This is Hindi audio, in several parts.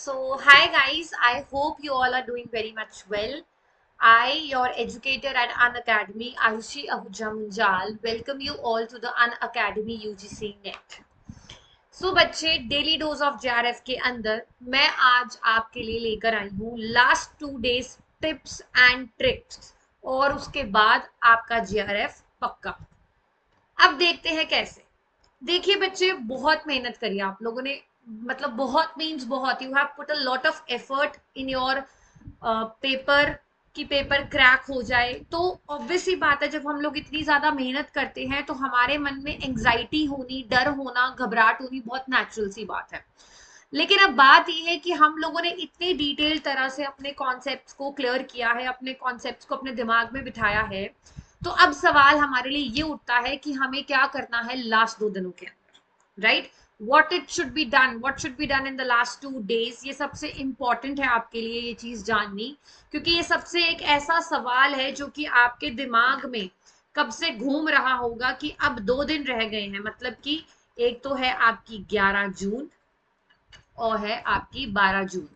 So, hi guys, I hope you all are doing very much well. I, your educator at Unacademy, Ayushi Ahuja Munjal, welcome you all to the Unacademy UGC Net. So बच्चे डेली डोज ऑफ जेआरएफ के अंदर मैं आज आपके लिए लेकर आई हूँ last 2 days tips and tricks और उसके बाद आपका जेआरएफ पक्का। अब देखते हैं कैसे। देखिए बच्चे, बहुत मेहनत करी आप लोगों ने, मतलब बहुत मीन्स बहुत, you have put a lot of effort in your paper कि पेपर क्रैक हो जाए। तो ऑब्वियस सी बात है, जब हम लोग इतनी ज्यादा मेहनत करते हैं तो हमारे मन में एंग्जाइटी होनी, डर होना, घबराहट होनी बहुत नेचुरल सी बात है। लेकिन अब बात यह है कि हम लोगों ने इतने डिटेल तरह से अपने कॉन्सेप्ट्स को क्लियर किया है, अपने कॉन्सेप्ट्स को अपने दिमाग में बिठाया है। तो अब सवाल हमारे लिए ये उठता है कि हमें क्या करना है लास्ट 2 दिनों के अंदर, right? what it should be done, what should be done in the last 2 days, ये सबसे इंपॉर्टेंट है आपके लिए ये चीज जाननी, क्योंकि ये सबसे एक ऐसा सवाल है जो कि आपके दिमाग में कब से घूम रहा होगा कि अब 2 दिन रह गए हैं। मतलब कि एक तो है आपकी 11 जून और है आपकी 12 जून।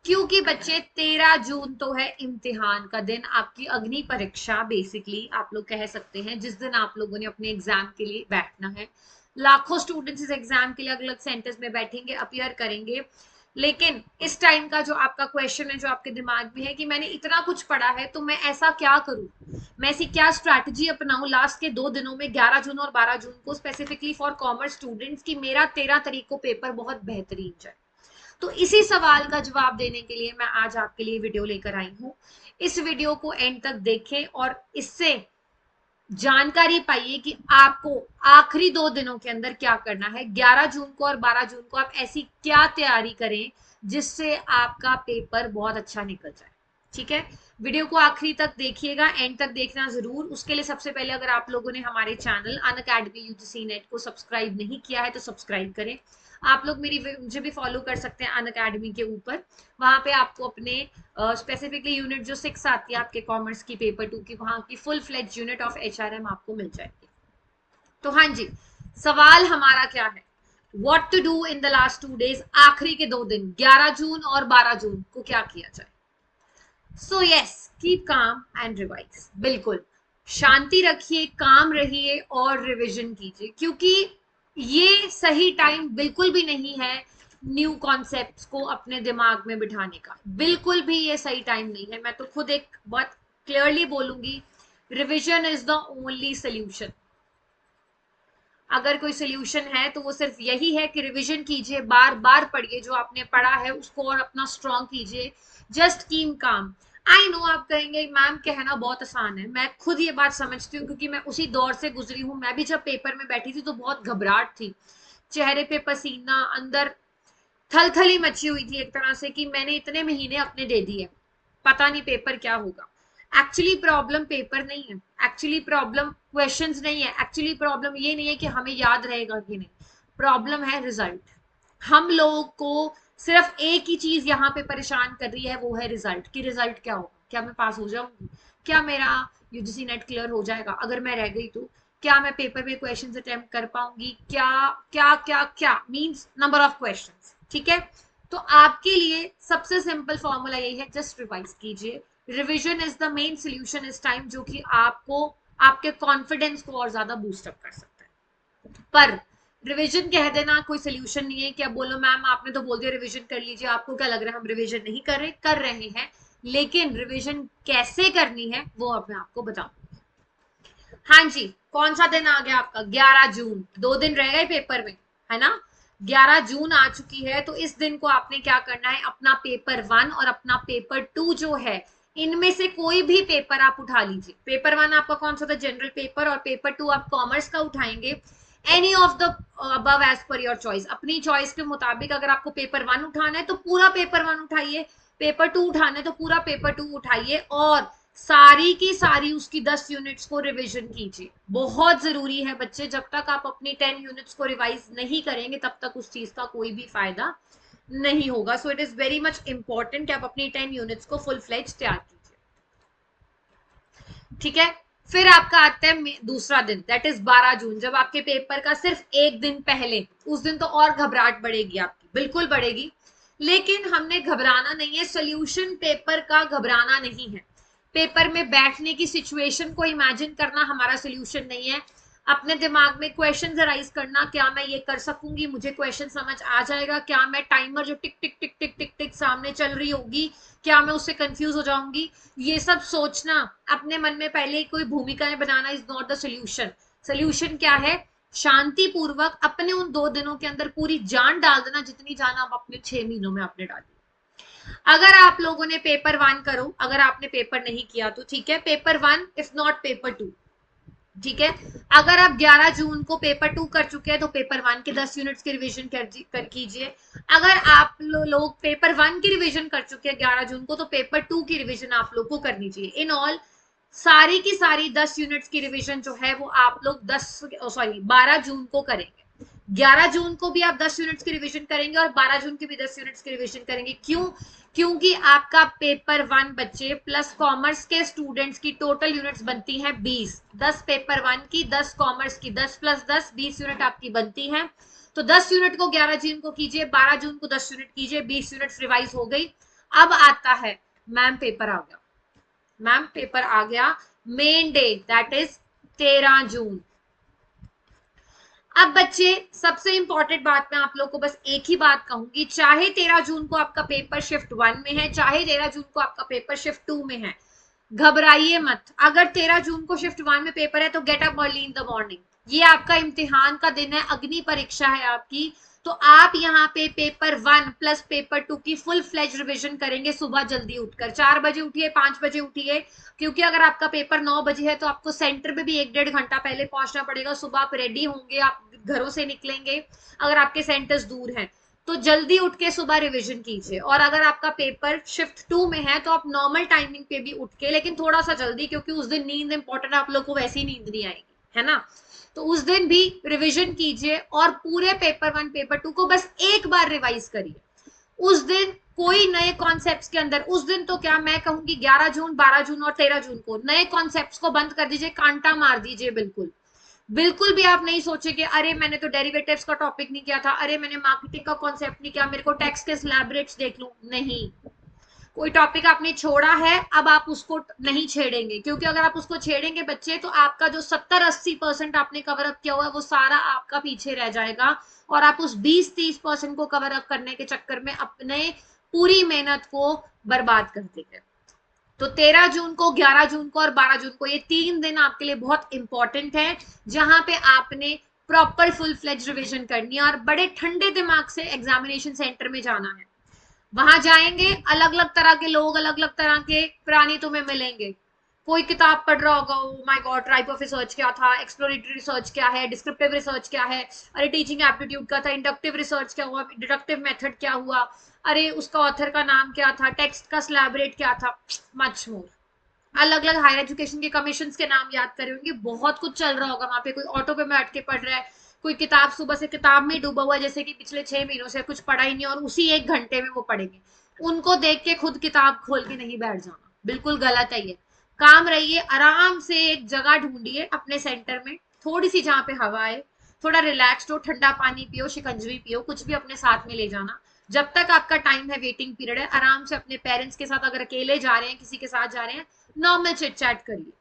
क्योंकि बच्चे 13 जून तो है इम्तिहान का दिन, आपकी अग्नि परीक्षा बेसिकली आप लोग कह सकते हैं, जिस दिन आप लोगों ने अपने एग्जाम के लिए बैठना है। लाखों स्टूडेंट्स इस एग्जाम के लिए अलग अलग सेंटर्स में बैठेंगे, अपीयर करेंगे। लेकिन इस टाइम का जो आपका क्वेश्चन है, जो आपके दिमाग में है कि मैंने इतना कुछ पढ़ा है तो मैं ऐसा क्या करूं, मैं ऐसी क्या स्ट्रैटेजी अपनाऊं लास्ट के 2 दिनों में, 11 जून और 12 जून को, स्पेसिफिकली फॉर कॉमर्स स्टूडेंट्स, की मेरा 13 तारीख को पेपर बहुत बेहतरीन जाए। तो इसी सवाल का जवाब देने के लिए मैं आज आपके लिए वीडियो लेकर आई हूं। इस वीडियो को एंड तक देखें और इससे जानकारी पाइए कि आपको आखिरी 2 दिनों के अंदर क्या करना है। 11 जून को और 12 जून को आप ऐसी क्या तैयारी करें जिससे आपका पेपर बहुत अच्छा निकल जाए। ठीक है, वीडियो को आखिरी तक देखिएगा, एंड तक देखना जरूर। उसके लिए सबसे पहले अगर आप लोगों ने हमारे चैनल अनअकैडमी यूजीसी नेट को सब्सक्राइब नहीं किया है तो सब्सक्राइब करें। आप लोग मुझे भी फॉलो कर सकते हैं अनअकैडमी के ऊपर। वहां पे आपको अपने स्पेसिफिकली यूनिट जो 6 आती है आपके कॉमर्स की, पेपर 2 की, वहां की full fledge unit of HRM आपको मिल जाएगी। तो हाँ जी, सवाल हमारा क्या है, what to do in the last 2 days, आखिरी के 2 दिन 11 जून और 12 जून को क्या किया जाए। So yes, keep calm and revise. बिल्कुल शांति रखिए, काम रहिए और रिविजन कीजिए, क्योंकि ये सही टाइम बिल्कुल भी नहीं है न्यू कॉन्सेप्ट्स को अपने दिमाग में बिठाने का। बिल्कुल भी ये सही टाइम नहीं है। मैं तो खुद एक बहुत क्लियरली बोलूंगी, revision is the only solution. अगर कोई सोल्यूशन है तो वो सिर्फ यही है कि रिवीजन कीजिए, बार बार पढ़िए, जो आपने पढ़ा है उसको और अपना स्ट्रॉन्ग कीजिए। Just keep calm. I know आप कहेंगे मैम कहना बहुत आसान है, मैं खुद ये बात समझती हूँ क्योंकि मैं उसी दौर से गुजरी हूँ। मैं भी जब पेपर में बैठी थी तो बहुत घबराहट थी, चेहरे पे पसीना, अंदर थलथली मची हुई थी एक तरह से कि मैंने इतने महीने अपने दे दिए, पता नहीं पेपर क्या होगा। एक्चुअली प्रॉब्लम पेपर नहीं है, एक्चुअली प्रॉब्लम क्वेश्चंस नहीं है, एक्चुअली प्रॉब्लम ये नहीं है कि हमें याद रहेगा कि नहीं, प्रॉब्लम है रिजल्ट। हम लोगों को सिर्फ एक ही चीज यहाँ पे परेशान कर रही है, वो है रिजल्ट। कि रिजल्ट क्या होगा, क्या मैं पास हो जाऊंगी, क्या मेरा यूजीसी नेट क्लियर हो जाएगा, अगर मैं रह गई तो क्या मैं पेपर में क्वेश्चन अटेम्प्ट कर पाऊंगी, क्या क्या क्या क्या, मीन्स नंबर ऑफ क्वेश्चन। ठीक है, तो आपके लिए सबसे सिंपल फॉर्मूला यही है, जस्ट रिवाइज कीजिए। Revision is the main solution इस टाइम, जो कि आपको आपके कॉन्फिडेंस को और ज्यादा बूस्ट अप कर सकता है। पर रिवीजन कह देना कोई सोल्यूशन नहीं है कि अब बोलो मैम आपने तो बोल दिया रिवीजन कर लीजिए, आपको क्या लग रहा है हम रिवीजन नहीं कर रहे हैं। लेकिन रिवीजन कैसे करनी है वो अब मैं आपको बताऊंगी। हाँ जी, कौन सा दिन आ गया आपका, 11 जून। 2 दिन रह गए पेपर में, है ना? 11 जून आ चुकी है, तो इस दिन को आपने क्या करना है, अपना पेपर 1 और अपना पेपर 2 जो है, इनमें से कोई भी पेपर आप उठा लीजिए। पेपर 1 आपका कौन सा था, जनरल पेपर, और पेपर 2 आप कॉमर्स का उठाएंगे। Any of the above as per your choice, अपनी चॉइस के मुताबिक। अगर आपको पेपर 1 उठाना है तो पूरा पेपर 1 उठाइए, पेपर 2 उठाना है तो पूरा पेपर 2 उठाइए, और सारी की सारी उसकी 10 यूनिट्स को रिवीजन कीजिए। बहुत जरूरी है बच्चे, जब तक आप अपनी 10 यूनिट्स को रिवाइज नहीं करेंगे तब तक उस चीज का कोई भी फायदा नहीं होगा। So it is very much important कि आप अपनी 10 यूनिट्स को फुल फ्लेज तैयार कीजिए। ठीक है, फिर आपका आता है दूसरा दिन, दैट इज 12 जून, जब आपके पेपर का सिर्फ एक दिन पहले। उस दिन तो और घबराहट बढ़ेगी आपकी, बिल्कुल बढ़ेगी। लेकिन हमने घबराना नहीं है, सोल्यूशन पेपर का घबराना नहीं है। पेपर में बैठने की सिचुएशन को इमेजिन करना हमारा सोल्यूशन नहीं है। अपने दिमाग में क्वेश्चन राइज करना, क्या मैं ये कर सकूंगी, मुझे क्वेश्चन समझ आ जाएगा, क्या मैं टाइमर जो टिक टिक टिक टिक टिक टिक सामने चल रही होगी, क्या मैं उससे कंफ्यूज हो जाऊंगी, ये सब सोचना, अपने मन में पहले कोई भूमिकाएं बनाना is not the solution. Solution क्या है? शांति पूर्वक अपने उन 2 दिनों के अंदर पूरी जान डाल देना, जितनी जान आप अपने 6 महीनों में आपने डाली। अगर आप लोगों ने पेपर 1 करो, अगर आपने पेपर नहीं किया तो ठीक है, पेपर 1 इज नॉट पेपर 2, ठीक है। अगर आप 11 जून को पेपर 2 कर चुके हैं तो पेपर 1 के 10 यूनिट्स की रिवीजन कर कीजिए। अगर आप लोग पेपर 1 की रिवीजन कर चुके हैं 11 जून को, तो पेपर 2 की रिवीजन आप लोग को करनी चाहिए। इन ऑल सारी की सारी 10 यूनिट्स की रिवीजन जो है वो आप लोग 12 जून को करेंगे। 11 जून को भी आप 10 यूनिट्स की रिवीजन करेंगे और 12 जून की भी 10 यूनिट्स की रिवीजन करेंगे। क्यों? क्योंकि आपका पेपर 1 बच्चे प्लस कॉमर्स के स्टूडेंट्स की टोटल यूनिट्स बनती हैं 20। 10 पेपर 1 की, 10 कॉमर्स की, 10 प्लस 10 20 यूनिट आपकी बनती हैं। तो 10 यूनिट को 11 जून को कीजिए, 12 जून को 10 यूनिट कीजिए, 20 यूनिट्स रिवाइज हो गई। अब आता है मैम पेपर आ गया, मैम पेपर आ गया मेन डे, दैट इज 13 जून। अब बच्चे सबसे इंपॉर्टेंट बात मैं आप लोग को बस एक ही बात कहूंगी, चाहे 13 जून को आपका पेपर शिफ्ट 1 में है, चाहे 13 जून को आपका पेपर शिफ्ट 2 में है, घबराइए मत। अगर 13 जून को शिफ्ट 1 में पेपर है तो get up early in the morning. ये आपका इम्तिहान का दिन है, अग्नि परीक्षा है आपकी। तो आप यहाँ पे पेपर 1 प्लस पेपर 2 की फुल फ्लेज रिविजन करेंगे सुबह जल्दी उठकर। 4 बजे उठिए, 5 बजे उठिए, क्योंकि अगर आपका पेपर 9 बजे है तो आपको सेंटर पे भी 1-1.5 घंटा पहले पहुंचना पड़ेगा। सुबह आप रेडी होंगे, आप घरों से निकलेंगे अगर आपके सेंटर्स दूर हैं, तो जल्दी उठ के सुबह रिवीजन कीजिए। और अगर आपका पेपर शिफ्ट 2 में है तो आप नॉर्मल टाइमिंग पे भी उठ के, लेकिन थोड़ा सा जल्दी, क्योंकि उस दिन नींद इंपॉर्टेंट है, आप लोग को वैसी नींद नहीं आएगी, है ना। तो उस दिन भी रिवीजन कीजिए और पूरे पेपर 1 पेपर 2 को बस एक बार रिवाइज करिए। उस दिन कोई नए कॉन्सेप्ट्स के अंदर, उस दिन तो क्या मैं कहूंगी 11 जून 12 जून और 13 जून को नए कॉन्सेप्ट्स को बंद कर दीजिए, कांटा मार दीजिए। बिल्कुल बिल्कुल भी आप नहीं सोचे कि अरे मैंने तो डेरिवेटिव्स का टॉपिक नहीं किया था, अरे मैंने मार्केटिंग का कॉन्सेप्ट नहीं किया, मेरे को टैक्स के स्लैब रेट्स देख लूं। नहीं, कोई टॉपिक आपने छोड़ा है, अब आप उसको नहीं छेड़ेंगे, क्योंकि अगर आप उसको छेड़ेंगे बच्चे तो आपका जो 70-80% आपने कवर अप किया हुआ है वो सारा आपका पीछे रह जाएगा, और आप उस 20-30% को कवर अप करने के चक्कर में अपने पूरी मेहनत को बर्बाद कर देंगे। तो 13 जून को, 11 जून को और 12 जून को, ये 3 दिन आपके लिए बहुत इंपॉर्टेंट है, जहां पे आपने प्रॉपर फुल फ्लेज रिविजन करनी है और बड़े ठंडे दिमाग से एग्जामिनेशन सेंटर में जाना है। वहां जाएंगे, अलग अलग तरह के लोग, अलग अलग तरह के प्राणी तुम्हें मिलेंगे। कोई किताब पढ़ रहा होगा, oh my God type of research क्या था, एक्सप्लोरेटरी रिसर्च क्या है, डिस्क्रिप्टिव रिसर्च क्या है, अरे टीचिंग एप्टीट्यूड का था, इंडक्टिव रिसर्च क्या हुआ, डिडक्टिव मेथड क्या हुआ, अरे उसका ऑथर का नाम क्या था, टेक्स्ट का स्लैब रेट क्या था, मच मोर। अलग अलग हायर एजुकेशन के कमीशन के नाम याद करे होंगे, बहुत कुछ चल रहा होगा वहां पे। कोई ऑटो पे बैठ के पढ़ रहा है, कोई किताब सुबह से किताब में डूबा हुआ है, जैसे कि पिछले 6 महीनों से कुछ पढ़ा ही नहीं और उसी 1 घंटे में वो पढ़ेंगे। उनको देख के खुद किताब खोल के नहीं बैठ जाना, बिल्कुल गलत है ये। काम रहिए, आराम से एक जगह ढूंढिए अपने सेंटर में, थोड़ी सी जहाँ पे हवा आए, थोड़ा रिलैक्स्ड हो, ठंडा पानी पियो, शिकंजवी पियो, कुछ भी अपने साथ में ले जाना। जब तक आपका टाइम है, वेटिंग पीरियड है, आराम से अपने पेरेंट्स के साथ, अगर अकेले जा रहे हैं, किसी के साथ जा रहे हैं, नॉर्मल चिट चैट करिए।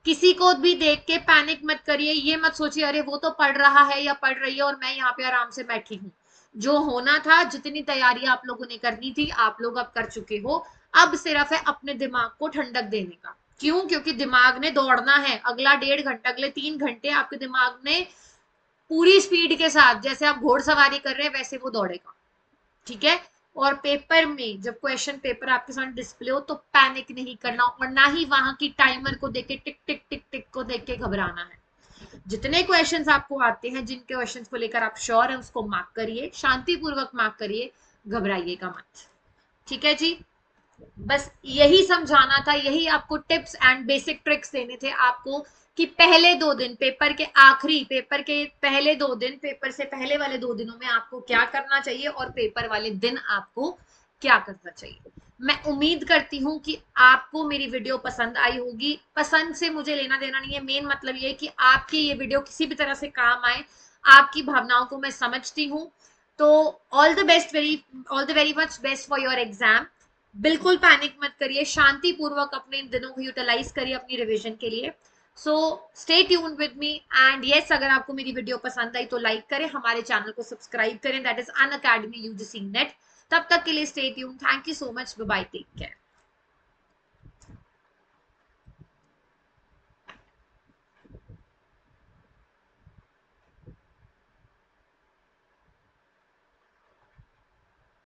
किसी को भी देख के पैनिक मत करिए, ये मत सोचिए अरे वो तो पढ़ रहा है या पढ़ रही है और मैं यहाँ पे आराम से बैठी हूँ। जो होना था, जितनी तैयारी आप लोगों ने करनी थी, आप लोग अब कर चुके हो। अब सिर्फ है अपने दिमाग को ठंडक देने का। क्यों? क्योंकि दिमाग ने दौड़ना है अगला 1.5 घंटा, अगले 3 घंटे आपके दिमाग ने पूरी स्पीड के साथ, जैसे आप घोड़सवारी कर रहे हैं वैसे वो दौड़ेगा, ठीक है। और पेपर में जब क्वेश्चन पेपर आपके सामने डिस्प्ले हो तो पैनिक नहीं करना, और ना ही वहां की टाइमर को देख के टिक टिक टिक टिक को देख के घबराना है। जितने क्वेश्चंस आपको आते हैं, जिन क्वेश्चंस को लेकर आप श्योर है, उसको मार्क करिए, शांतिपूर्वक मार्क करिए, घबराइएगा मत, ठीक है जी। बस यही समझाना था, यही आपको टिप्स एंड बेसिक ट्रिक्स देने थे आपको, कि पहले 2 दिन, पेपर के आखिरी, पेपर के पहले 2 दिन, पेपर से पहले वाले 2 दिनों में आपको क्या करना चाहिए और पेपर वाले दिन आपको क्या करना चाहिए। मैं उम्मीद करती हूँ कि आपको मेरी वीडियो पसंद आई होगी। पसंद से मुझे लेना देना नहीं है, मेन मतलब ये है कि आपकी ये वीडियो किसी भी तरह से काम आए, आपकी भावनाओं को मैं समझती हूँ। तो all the very much best for your exam. बिल्कुल पैनिक मत करिए, शांतिपूर्वक अपने इन दिनों को यूटिलाइज करिए अपनी रिवीजन के लिए। So stay tune with me and yes, अगर आपको मेरी वीडियो पसंद आई तो लाइक करें, हमारे चैनल को सब्सक्राइब करें, that is Unacademy UGC NET. तब तक के लिए stay tune. Thank you so much, bye bye, take care.